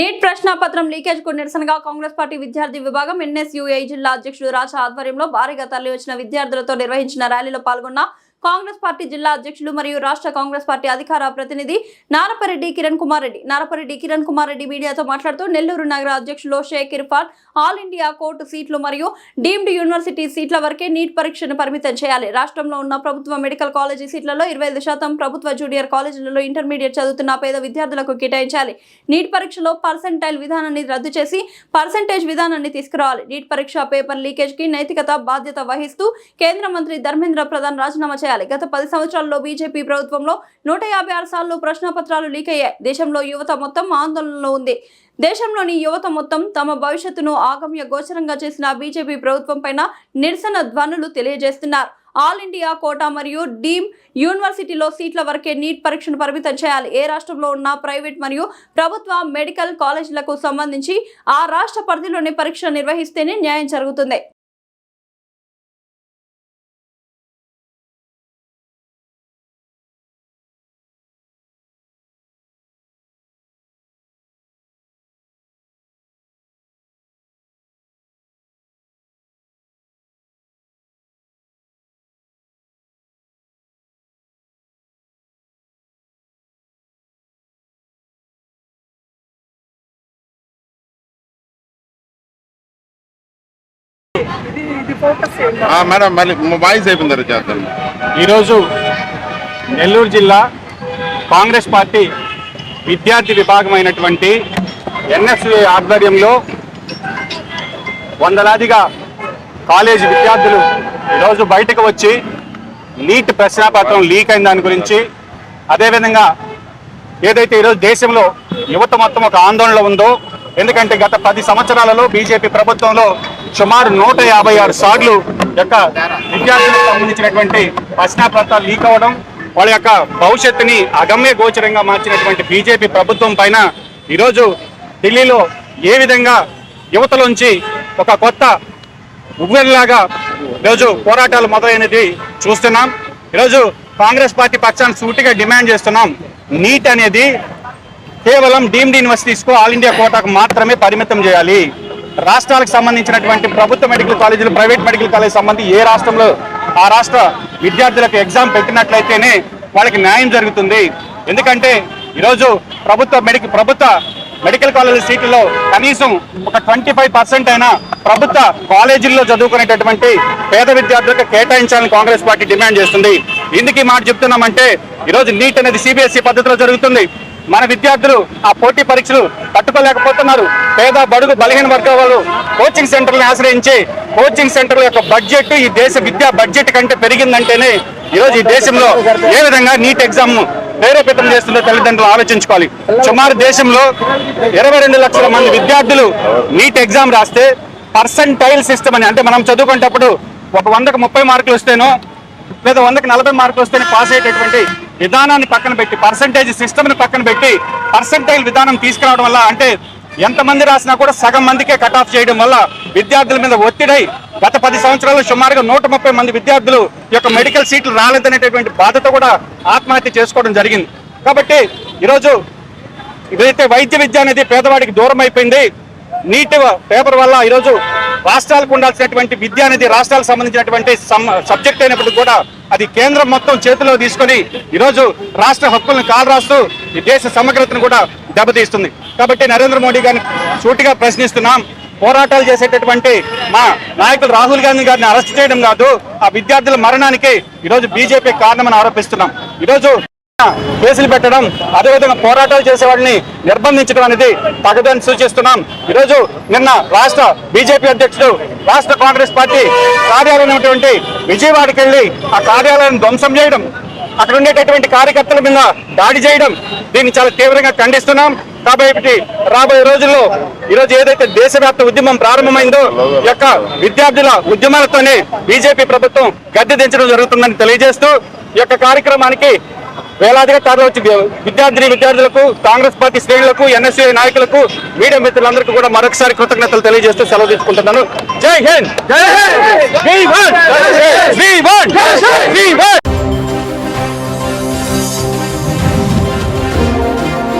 Neat ప్రశ్నాపత్రం leakage కు నిరసనగా Congress party విద్యార్థి విభాగం ఎన్ఎస్యుఐ జిల్లా అధ్యక్షుడు రాజా ఆధ్వర్యంలో భారీగా తరలివచ్చిన విద్యార్థులతో నిర్వహించిన ర్యాలీలో పాల్గొన్న కాంగ్రెస్ పార్టీ జిల్లా అధ్యక్షులు మరియు రాష్ట్ర కాంగ్రెస్ పార్టీ అధికార ప్రతినిధి నారపరెడ్డి కిరణ్ కుమార్ రెడ్డి మీడియాతో మాట్లాడుతూ నెల్లూరు నగర అధ్యక్షులు Sheikh Irfan all India court సీట్లు మరియు డీమ్డ్ యూనివర్సిటీ సీట్ల వరకే నీట్ పరీక్షను పరిమితం చేయాలి. రాష్ట్రంలో ఉన్న ప్రభుత్వ మెడికల్ కాలేజీ సీట్లలో 25% ప్రభుత్వ జూనియర్ కాలేజీలలో ఇంటర్మీడియట్ చదువుతున్న పేద విద్యార్థులకు కేటాయించాలి. నీట్ పరీక్షలో పర్సెంటైల్ విధానాన్ని రద్దు చేసి పర్సెంటేజ్ విధానాన్ని తీసుకురావాలి. నీట్ పరీక్ష పేపర్ లీకేజ్ కి నైతికత బాధ్యత వహిస్తూ కేంద్ర మంత్రి ధర్మేంద్ర ప్రధాన్ రాజీనామా చేయాలి. గత 10 సంవత్సరాల్లో బీజేపీ ప్రభుత్వంలో 156 సార్లు ప్రశ్నపత్రాలు లీక్ అయ్యాయి. దేశంలో యువత మొత్తం ఆందోళనలో ఉంది. దేశంలోని యువత మొత్తం తమ భవిష్యత్తును ఆగమ్య గోచరంగా చేసిన బీజేపీ ప్రభుత్వం పైన నిరసన ధ్వనులు తెలియజేస్తున్నారు. ఆల్ ఇండియా కోటా మరియు డీమ్ యూనివర్సిటీలో సీట్ల వరకే నీట్ పరీక్షను పరిమితం చేయాలి. ఏ రాష్ట్రంలో ఉన్న ప్రైవేట్ మరియు ప్రభుత్వ మెడికల్ కాలేజీలకు సంబంధించి ఆ రాష్ట్ర పరిధిలోనే పరీక్ష నిర్వహిస్తేనే న్యాయం జరుగుతుంది. మేడం మళ్ళీ వాయిస్ అయిపోయింది చేస్తాను. ఈరోజు నెల్లూరు జిల్లా కాంగ్రెస్ పార్టీ విద్యార్థి విభాగమైనటువంటి ఎన్ఎస్యుఐ ఆధ్వర్యంలో వందలాదిగా కాలేజీ విద్యార్థులు ఈరోజు బయటకు వచ్చి నీట్ ప్రశ్నాపత్రం లీక్ అయిన దాని గురించి, అదేవిధంగా ఏదైతే ఈరోజు దేశంలో యువత మొత్తం ఒక ఆందోళనలో ఉందో, ఎందుకంటే గత 10 సంవత్సరాలలో బీజేపీ ప్రభుత్వంలో సుమారు 156 సార్లు యొక్క విద్యార్థులకు సంబంధించినటువంటి ప్రశ్నాపత్రాలు లీక్ అవ్వడం, వాళ్ళ యొక్క భవిష్యత్తుని అగమ్య గోచరంగా మార్చినటువంటి బీజేపీ ప్రభుత్వం పైన ఈరోజు ఢిల్లీలో ఏ విధంగా యువతలోంచి ఒక కొత్త ఉవ్వెల్లాగా ఈరోజు పోరాటాలు మొదలైనది చూస్తున్నాం. ఈరోజు కాంగ్రెస్ పార్టీ పక్షాన్ని సూటిగా డిమాండ్ చేస్తున్నాం. నీట్ అనేది కేవలం డీమ్డ్ యూనివర్సిటీస్కు ఆల్ ఇండియా కోటాకు మాత్రమే పరిమితం చేయాలి. రాష్ట్రాలకు సంబంధించినటువంటి ప్రభుత్వ మెడికల్ కాలేజీలు, ప్రైవేట్ మెడికల్ కాలేజ్ సంబంధించి ఏ రాష్ట్రంలో ఆ రాష్ట్ర విద్యార్థులకు ఎగ్జామ్ పెట్టినట్లయితేనే వాళ్ళకి న్యాయం జరుగుతుంది. ఎందుకంటే ఈరోజు ప్రభుత్వ మెడికల్ కాలేజీ సీట్లలో కనీసం ఒక 25% అయినా ప్రభుత్వ కాలేజీల్లో చదువుకునేటటువంటి పేద విద్యార్థులకు కేటాయించాలని కాంగ్రెస్ పార్టీ డిమాండ్ చేస్తుంది. ఎందుకు ఈ మాట చెప్తున్నామంటే, ఈరోజు నీట్ అనేది సిబిఎస్ఈ పద్ధతిలో జరుగుతుంది. మన విద్యార్థులు ఆ పోటీ పరీక్షలు తట్టుకోలేకపోతున్నారు. పేద బడుగు బలహీన వర్గాల వాళ్ళు కోచింగ్ సెంటర్లను ఆశ్రయించి కోచింగ్ సెంటర్ల యొక్క బడ్జెట్ ఈ దేశ విద్యా బడ్జెట్ కంటే పెరిగిందంటేనే ఈరోజు ఈ దేశంలో ఏ విధంగా నీట్ ఎగ్జామ్ ప్రేరేపితం చేస్తుందో తల్లిదండ్రులు ఆలోచించుకోవాలి. సుమారు దేశంలో 22 లక్షల మంది విద్యార్థులు నీట్ ఎగ్జామ్ రాస్తే పర్సెంటైల్ సిస్టమ్ అని, అంటే మనం చదువుకునేటప్పుడు ఒక 100కు 30 మార్కులు వస్తేనో లేదా 100కి 40 మార్కులు వస్తేనే పాస్ అయ్యేటటువంటి విధానాన్ని పక్కన పెట్టి, పర్సెంటేజ్ సిస్టమ్ని పక్కన పెట్టి పర్సెంటైల్ విధానం తీసుకురావడం వల్ల, అంటే ఎంతమంది రాసినా కూడా సగం మందికే కట్ ఆఫ్ చేయడం వల్ల విద్యార్థుల మీద ఒత్తిడై గత 10 సంవత్సరాల్లో సుమారుగా 130 మంది విద్యార్థులు యొక్క మెడికల్ సీట్లు రాలేదనేటటువంటి బాధతో కూడా ఆత్మహత్య చేసుకోవడం జరిగింది. కాబట్టి ఈరోజు ఇదైతే వైద్య విద్య అనేది పేదవాడికి దూరం అయిపోయింది. నీట్ పేపర్ వల్ల ఈరోజు రాష్ట్రాలకు ఉండాల్సినటువంటి విద్య అనేది రాష్ట్రాలకు సంబంధించినటువంటి సబ్జెక్ట్ అయినప్పటికీ కూడా అది కేంద్రం మొత్తం చేతిలో తీసుకొని ఈరోజు రాష్ట్ర హక్కులను కాలరాస్తూ ఈ దేశ సమగ్రతను కూడా దెబ్బతీస్తుంది. కాబట్టి నరేంద్ర మోడీ గారిని సూటిగా ప్రశ్నిస్తున్నాం. పోరాటాలు చేసేటటువంటి మా నాయకులు రాహుల్ గాంధీ గారిని అరెస్ట్ చేయడం కాదు, ఆ విద్యార్థుల మరణానికి ఈరోజు బీజేపీ కారణమని ఆరోపిస్తున్నాం. ఈరోజు కేసులు పెట్టడం, అదేవిధంగా పోరాటాలు చేసే వాడిని నిర్బంధించడం అనేది తగదని సూచిస్తున్నాం. ఈరోజు నిన్న రాష్ట్ర బీజేపీ అధ్యక్షుడు రాష్ట్ర కాంగ్రెస్ పార్టీ కార్యాలయం విజయవాడకి వెళ్లి ఆ కార్యాలయాన్ని ధ్వంసం చేయడం, అక్కడ ఉండేటటువంటి కార్యకర్తల మీద దాడి చేయడం, దీన్ని చాలా తీవ్రంగా ఖండిస్తున్నాం. కాబట్టి రాబోయే రోజుల్లో ఈరోజు ఏదైతే దేశవ్యాప్త ఉద్యమం ప్రారంభమైందో ఈ యొక్క విద్యార్థుల ఉద్యమాలతోనే బీజేపీ ప్రభుత్వం గద్దె దించడం జరుగుతుందని తెలియజేస్తూ ఈ యొక్క కార్యక్రమానికి వేలాదిగా తరలివచ్చి విద్యార్థులకు, కాంగ్రెస్ పార్టీ శ్రేణులకు, ఎన్ఎస్యుఐ నాయకులకు, మీడియా మిత్రులందరికీ కూడా మరొకసారి కృతజ్ఞతలు తెలియజేస్తూ సెలవు తీసుకుంటున్నాను. జై హింద్.